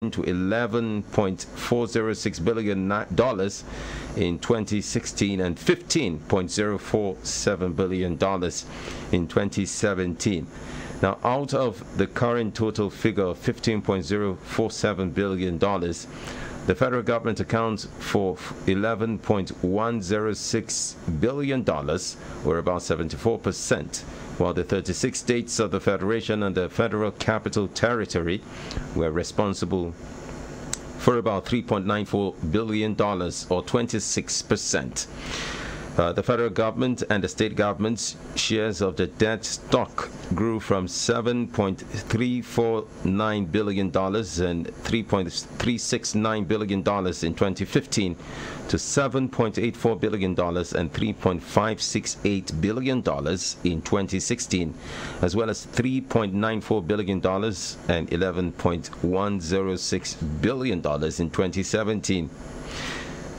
risen to $11.406 billion in 2016 and $15.047 billion in 2017. Now, out of the current total figure of $15.047 billion, the federal government accounts for $11.106 billion, or about 74%, while the 36 states of the Federation and the Federal Capital Territory were responsible for about $3.94 billion, or 26%. The federal government and the state government's shares of the debt stock grew from $7.349 billion and $3.369 billion in 2015 to $7.84 billion and $3.568 billion in 2016, as well as $3.94 billion and $11.106 billion in 2017.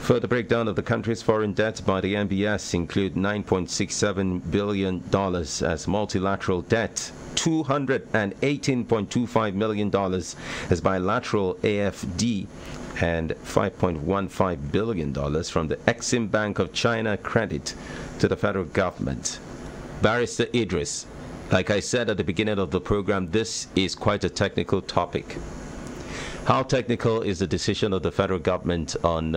Further breakdown of the country's foreign debt by the MBS include $9.67 billion as multilateral debt, $218.25 million as bilateral AFD, and $5.15 billion from the Exim Bank of China credit to the federal government. Barrister Idris, like I said at the beginning of the program, this is quite a technical topic. How technical is the decision of the federal government on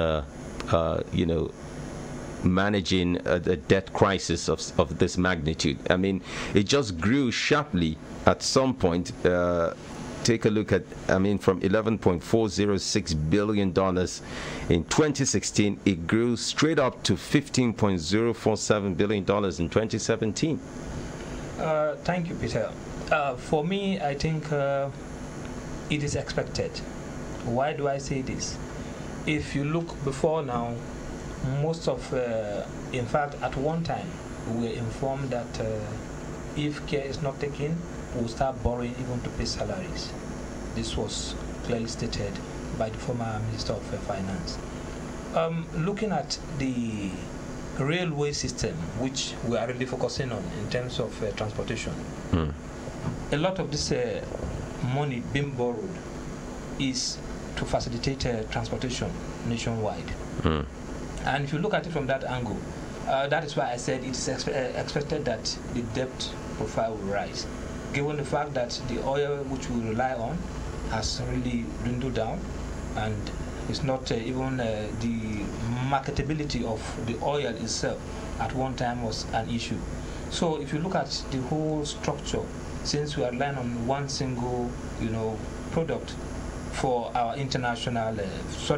managing a debt crisis of this magnitude? I mean, it just grew sharply at some point. Take a look at, from $11.406 billion in 2016, it grew straight up to $15.047 billion in 2017. Thank you, Peter. For me, I think it is expected. Why do I say this? If you look before now, most of, in fact, at one time, we were informed that if care is not taken, we'll start borrowing even to pay salaries. This was clearly stated by the former Minister of Finance. Looking at the railway system, which we are really focusing on in terms of transportation, a lot of this money being borrowed is to facilitate transportation nationwide. And if you look at it from that angle, that is why I said it's expected that the debt profile will rise, given the fact that the oil which we rely on has really dwindled down, and it's not even the marketability of the oil itself at one time was an issue. So if you look at the whole structure, since we are relying on one single, product for our international,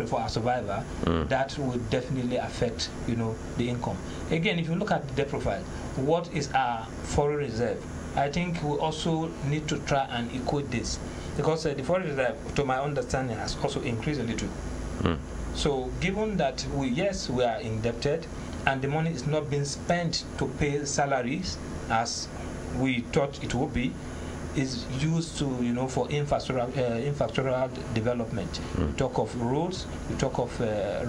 for our survivor, that will definitely affect, the income. Again, if you look at the debt profile, what is our foreign reserve? I think we also need to try and equate this, because the foreign reserve, to my understanding, has also increased a little. So given that we are indebted, and the money is not being spent to pay salaries as we thought it would be, is used to, for infrastructural development. We talk of roads, we talk of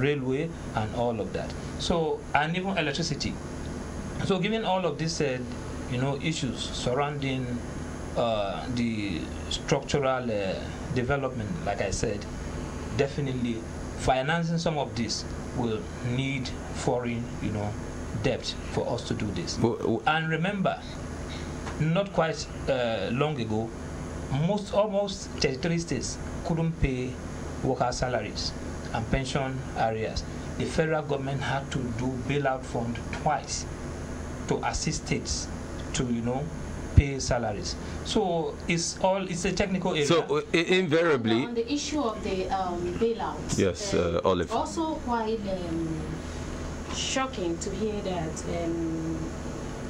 railway, and all of that. So, and even electricity. So, given all of these, issues surrounding the structural development, like I said, definitely financing some of this will need foreign, debt for us to do this. And remember, not quite long ago, almost 33 states couldn't pay worker salaries and pension arrears. The federal government had to do bailout fund twice to assist states to, pay salaries. So it's a technical area. So invariably, on the issue of the bailouts, yes, Olive. Also quite shocking to hear that.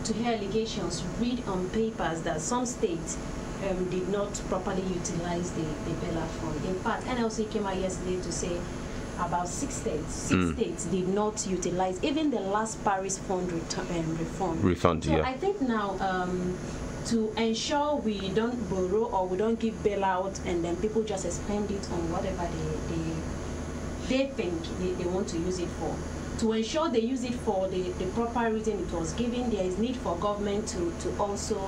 To hear allegations, read on papers that some states did not properly utilize the bailout fund. In fact, NLC came out yesterday to say about 6 states states did not utilize even the last Paris fund refund. So I think now to ensure we don't borrow or we don't give bailout and then people just spend it on whatever they think they want to use it for. To ensure they use it for the proper reason it was given, there is need for government to also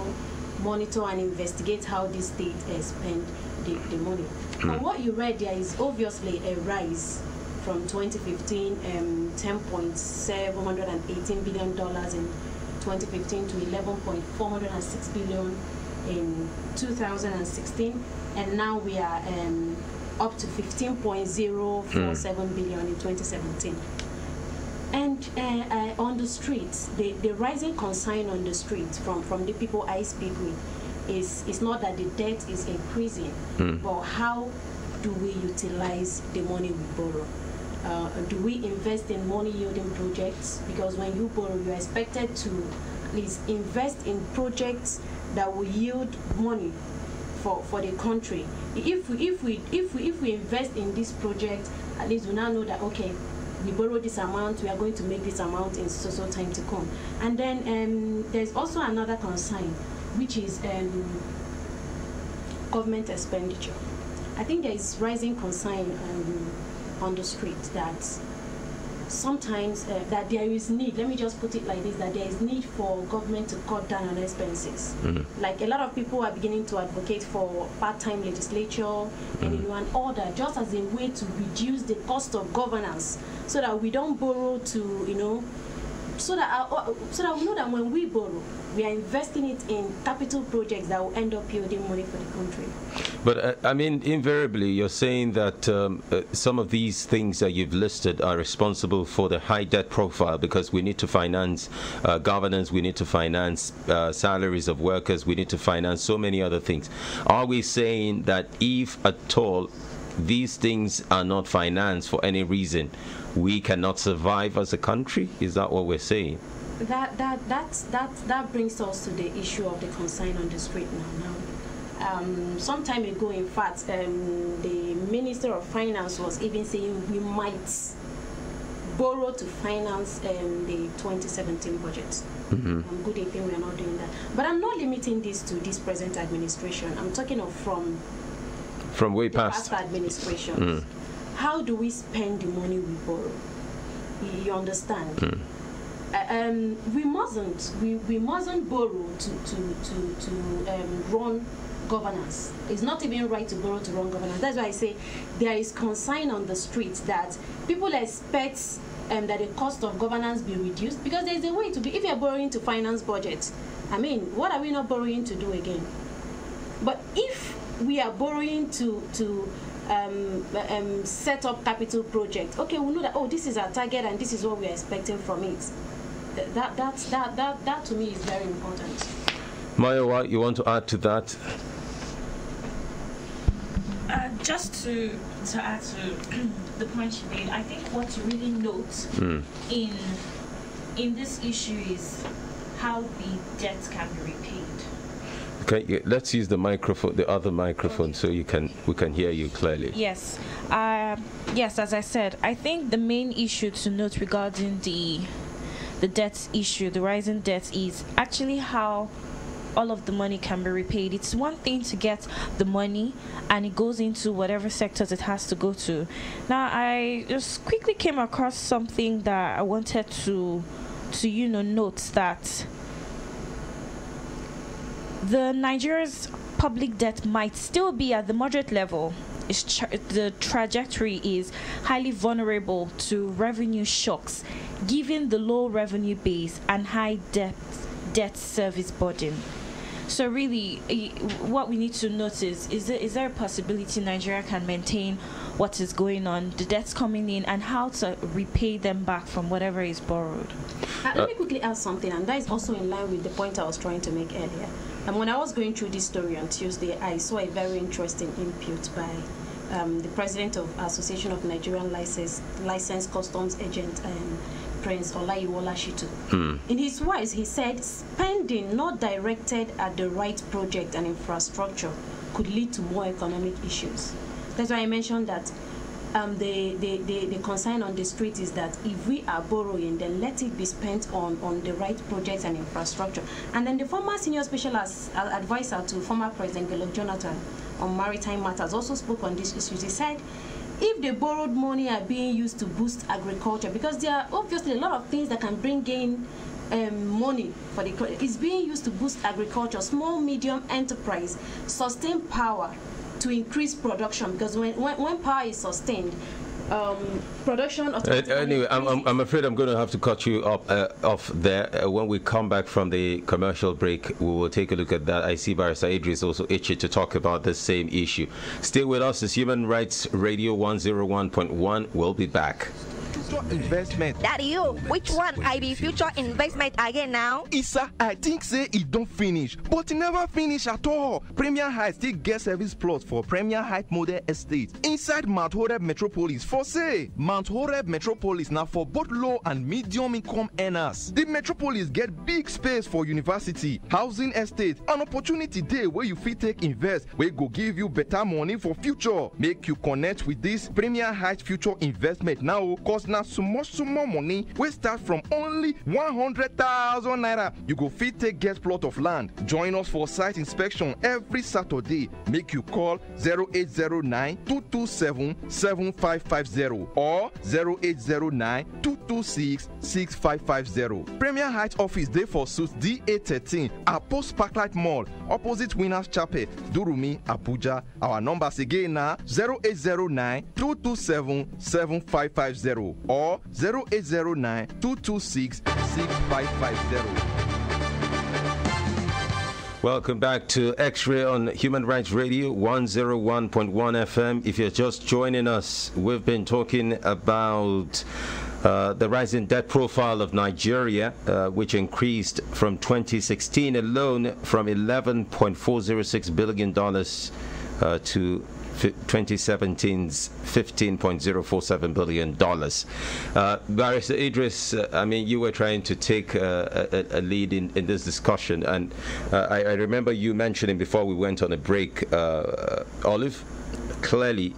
monitor and investigate how these states spend the money. From what you read, there is obviously a rise from 2015, $10.718 billion in 2015 to 11.406 billion in 2016, and now we are up to 15.047 billion in 2017. And on the streets, the rising concern on the streets from the people I speak with is not that the debt is increasing, but how do we utilize the money we borrow? Do we invest in money-yielding projects? Because when you borrow, you're expected to at least invest in projects that will yield money for the country. If we invest in this project, at least we now know that, okay, we borrow this amount, we are going to make this amount in so time to come. And then there's also another concern, which is government expenditure. I think there is rising concern on the street that sometimes that there is need, let me just put it like this, that there is need for government to cut down on expenses. Like a lot of people are beginning to advocate for part-time legislature and all that, just as a way to reduce the cost of governance, so that we don't borrow to, so that we know that when we borrow, we are investing it in capital projects that will end up yielding money for the country. But I mean, invariably, you're saying that some of these things that you've listed are responsible for the high debt profile, because we need to finance governance, we need to finance salaries of workers, we need to finance so many other things. Are we saying that if at all these things are not financed for any reason, we cannot survive as a country? Is that what we're saying? That brings us to the issue of the concern on the street now. Some time ago, in fact, the Minister of Finance was even saying we might borrow to finance the 2017 budget. Good thing we are not doing that. But I'm not limiting this to this present administration. I'm talking of from way past administrations. How do we spend the money we borrow? You understand? We mustn't borrow to run governance. It's not even right to borrow to run governance. That's why I say there is concern on the streets that people expect that the cost of governance be reduced, because there's a way to be. If you're borrowing to finance budget, I mean, what are we not borrowing to do again? But if we are borrowing to set up capital projects, okay, we know that, oh, this is our target and this is what we are expecting from it. That to me is very important. Maya, you want to add to that? Just to add to the point she made, I think what to really note in this issue is how the debt can be repaid. Okay, let's use the microphone, the other microphone, so we can hear you clearly. Yes, yes. As I said, I think the main issue to note regarding the debt issue, the rising debt, is actually how all of the money can be repaid. It's one thing to get the money and it goes into whatever sectors it has to go to. Now, I just quickly came across something that I wanted to note, that the Nigeria's public debt might still be at the moderate level. The trajectory is highly vulnerable to revenue shocks, given the low revenue base and high debt service burden. So really, what we need to notice is there a possibility Nigeria can maintain what is going on, the debts coming in, and how to repay them back from whatever is borrowed? Let me quickly add something, and that is also in line with the point I was trying to make earlier. And when I was going through this story on Tuesday, I saw a very interesting input by the president of Association of Nigerian Licensed Customs Agents, Prince Olayiwola Shitu. In his words, he said, spending not directed at the right project and infrastructure could lead to more economic issues. That's why I mentioned that the concern on the street is that if we are borrowing, then let it be spent on the right projects and infrastructure. And then the former senior special advisor to former President Goodluck Jonathan on maritime matters also spoke on these issues. He said, if the borrowed money are being used to boost agriculture, because there are obviously a lot of things that can bring in money for the, it's being used to boost agriculture, small, medium enterprise, sustain power, to increase production, because when power is sustained, production anyway, I'm afraid I'm going to have to cut you off there. When we come back from the commercial break, we will take a look at that. I see Barrister Idris also itching to talk about the same issue. Stay with us. It's Human Rights Radio 101.1. We'll be back. Investment. Daddy, you, which one I be future investment again now? Issa, I think say it don't finish, but it never finish at all. Premier Heights still get service plots for Premier Heights Model Estate inside Mount Horeb Metropolis for sale. Mount Horeb Metropolis now for both low and medium income earners. The Metropolis get big space for university, housing estate, an opportunity day where you fit take invest, where go give you better money for future. Make you connect with this Premier Heights Future Investment now, cause now so much money we start from only 100,000 naira. You go fit take get plot of land. Join us for site inspection every Saturday. Make you call 0809-227-7550 or 0809-226-6550. Premier Heights office day for suit DA13 at Post Parklight Mall opposite Winners Chapel, Durumi, Abuja. Our numbers again now 0809-227-7550 or 0809-226-6550. Welcome back to X-Ray on Human Rights Radio 101.1 FM. If you're just joining us, we've been talking about the rising debt profile of Nigeria, which increased from 2016 alone from $11.406 billion to 2017's $15.047 billion. Barrister Idris, I mean, you were trying to take a lead in this discussion, and I remember you mentioning before we went on a break, Olive, clearly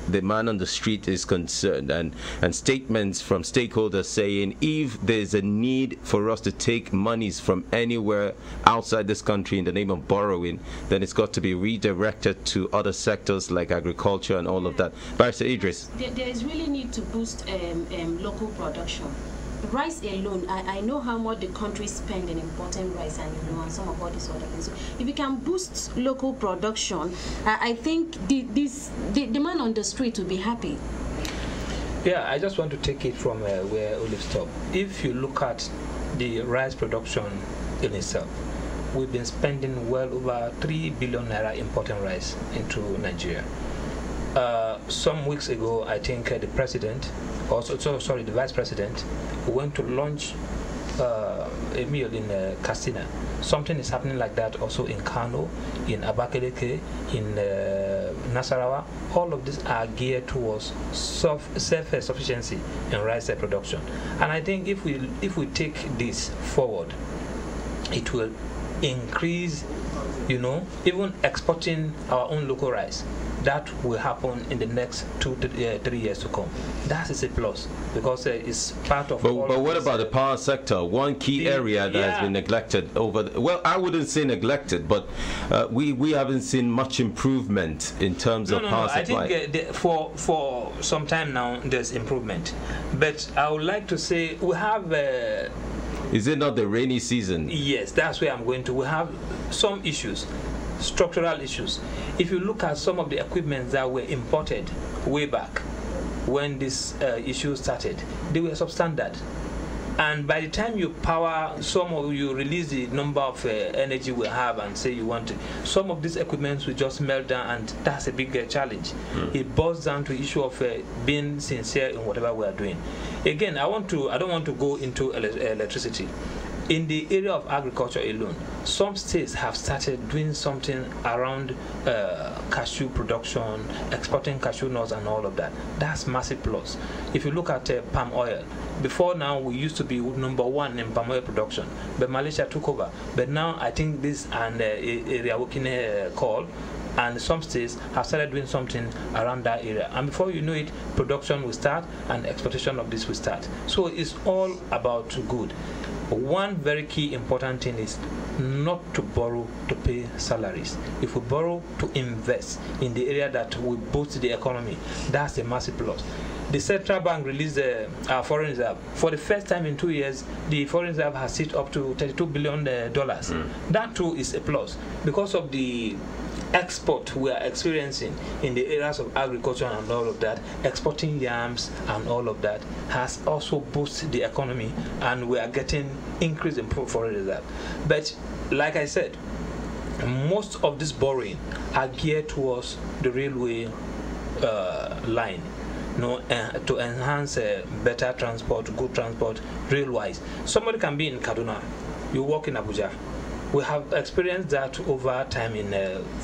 the man on the street is concerned, and statements from stakeholders saying if there's a need for us to take monies from anywhere outside this country in the name of borrowing, then it's got to be redirected to other sectors like agriculture and all of that. Barrister Idris. There is really need to boost local production. Rice alone, I know how much the country spend in importing rice and and some of all these other things. So if we can boost local production, I think the man on the street will be happy. Yeah, I just want to take it from where Olive stopped. If you look at the rice production in itself, we've been spending well over 3 billion naira importing rice into Nigeria. Some weeks ago, I think the vice president went to launch a meal in Katsina. Something is happening like that also in Kano, in Abakaliki, in Nasarawa. All of these are geared towards self-sufficiency in rice production. And I think if we take this forward, it will increase, even exporting our own local rice. That will happen in the next 2 to 3 years to come. That is a plus because it's part of. But what about the power sector? One key area that has been neglected well, I wouldn't say neglected, but we haven't seen much improvement in terms of power supply. I think for some time now there's improvement, but I would like to say we have. Is it not the rainy season? Yes, that's where I'm going to. We have some issues. Structural issues. If you look at some of the equipment that were imported way back when this issue started, they were substandard. And by the time you you release the number of energy we have and say you want it, some of these equipments will just melt down, and that's a big challenge. It boils down to the issue of being sincere in whatever we are doing. Again, I don't want to go into electricity. In the area of agriculture alone, some states have started doing something around cashew production, exporting cashew nuts and all of that. That's massive plus. If you look at palm oil, before now we used to be number 1 in palm oil production, but Malaysia took over. But now I think this and area working call, and some states have started doing something around that area. And before you know it, production will start and exportation of this will start. So it's all about good. One very key important thing is not to borrow to pay salaries. If we borrow to invest in the area that will boost the economy, that's a massive plus. The central bank released our foreign reserve. For the first time in 2 years, the foreign reserve has hit up to $32 billion. That too is a plus because of the export we are experiencing in the areas of agriculture and all of that, exporting yams and all of that, has also boosted the economy, and we are getting increase in foreign reserve. But like I said, most of this borrowing are geared towards the railway line, to enhance better transport, good transport, rail-wise. Somebody can be in Kaduna, you work in Abuja. We have experienced that over time in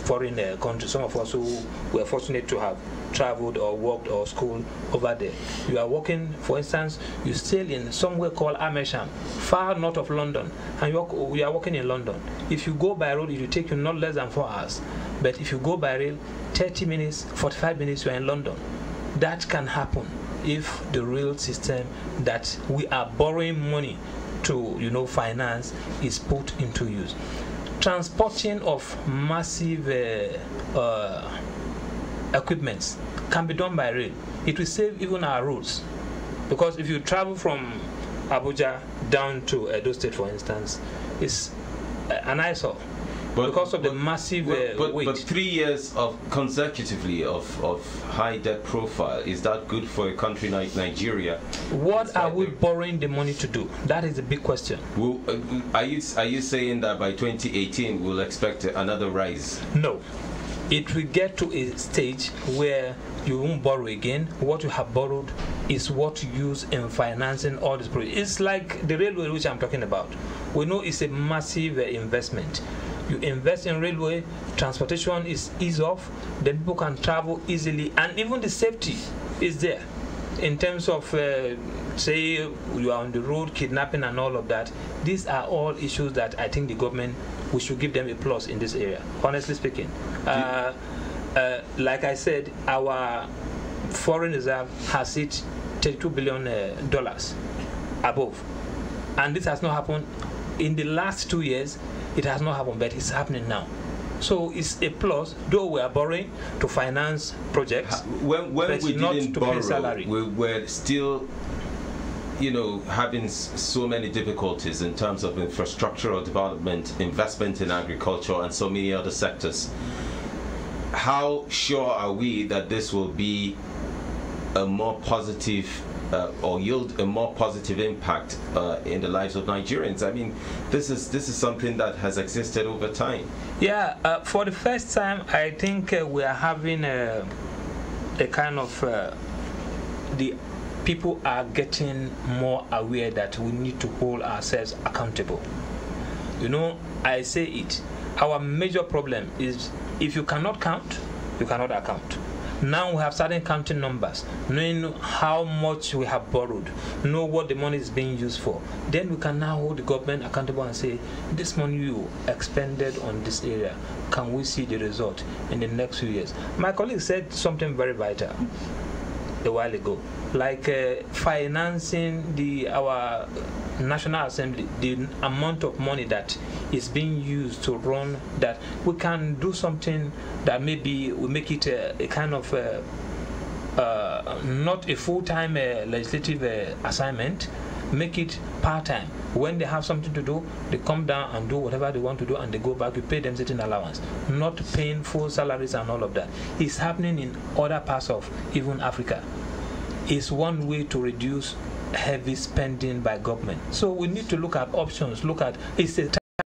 foreign countries. Some of us who were fortunate to have traveled or worked or schooled over there. You are working, for instance, you stay in somewhere called Amersham, far north of London, and you are working in London. If you go by road, it will take you not less than 4 hours. But if you go by rail, 30 minutes, 45 minutes, you are in London. That can happen if the rail system that we are borrowing money to finance is put into use. Transporting of massive equipments can be done by rail. It will save even our roads, because if you travel from Abuja down to Edo State, for instance, it's an eyesore. Because of the massive weight. But 3 years of consecutively of high debt profile, is that good for a country like Nigeria? What are we borrowing the money to do? That is the big question. Are you saying that by 2018 we'll expect another rise? No. It will get to a stage where you won't borrow again. What you have borrowed is what you use in financing all this project. It's like the railway which I'm talking about. We know it's a massive investment. You invest in railway, transportation is ease off, then people can travel easily, and even the safety is there. In terms of, say, you are on the road, kidnapping and all of that, these are all issues that I think the government, we should give them a plus in this area, honestly speaking. Like I said, our foreign reserve has hit $32 billion above. And this has not happened in the last 2 years. It has not happened, but it's happening now. So it's a plus, though we are borrowing to finance projects. When we didn't borrow, we were still, having so many difficulties in terms of infrastructural development, investment in agriculture, and so many other sectors. How sure are we that this will be a more positive or yield a more positive impact in the lives of Nigerians? I mean, this is something that has existed over time. Yeah, for the first time, I think we are having a kind of the people are getting more aware that we need to hold ourselves accountable. I say it. Our major problem is if you cannot count, you cannot account. Now we have started counting numbers, knowing how much we have borrowed, know what the money is being used for. Then we can now hold the government accountable and say, this money you expended on this area, can we see the result in the next few years? My colleague said something very vital a while ago, like financing our National Assembly, the amount of money that is being used to run that. We can do something that maybe we make it a kind of not a full-time legislative assignment, make it part-time. When they have something to do, they come down and do whatever they want to do, and they go back. You pay them certain allowance, not paying full salaries and all of that. It's happening in other parts of even Africa. It's one way to reduce heavy spending by government. So we need to look at options, it's a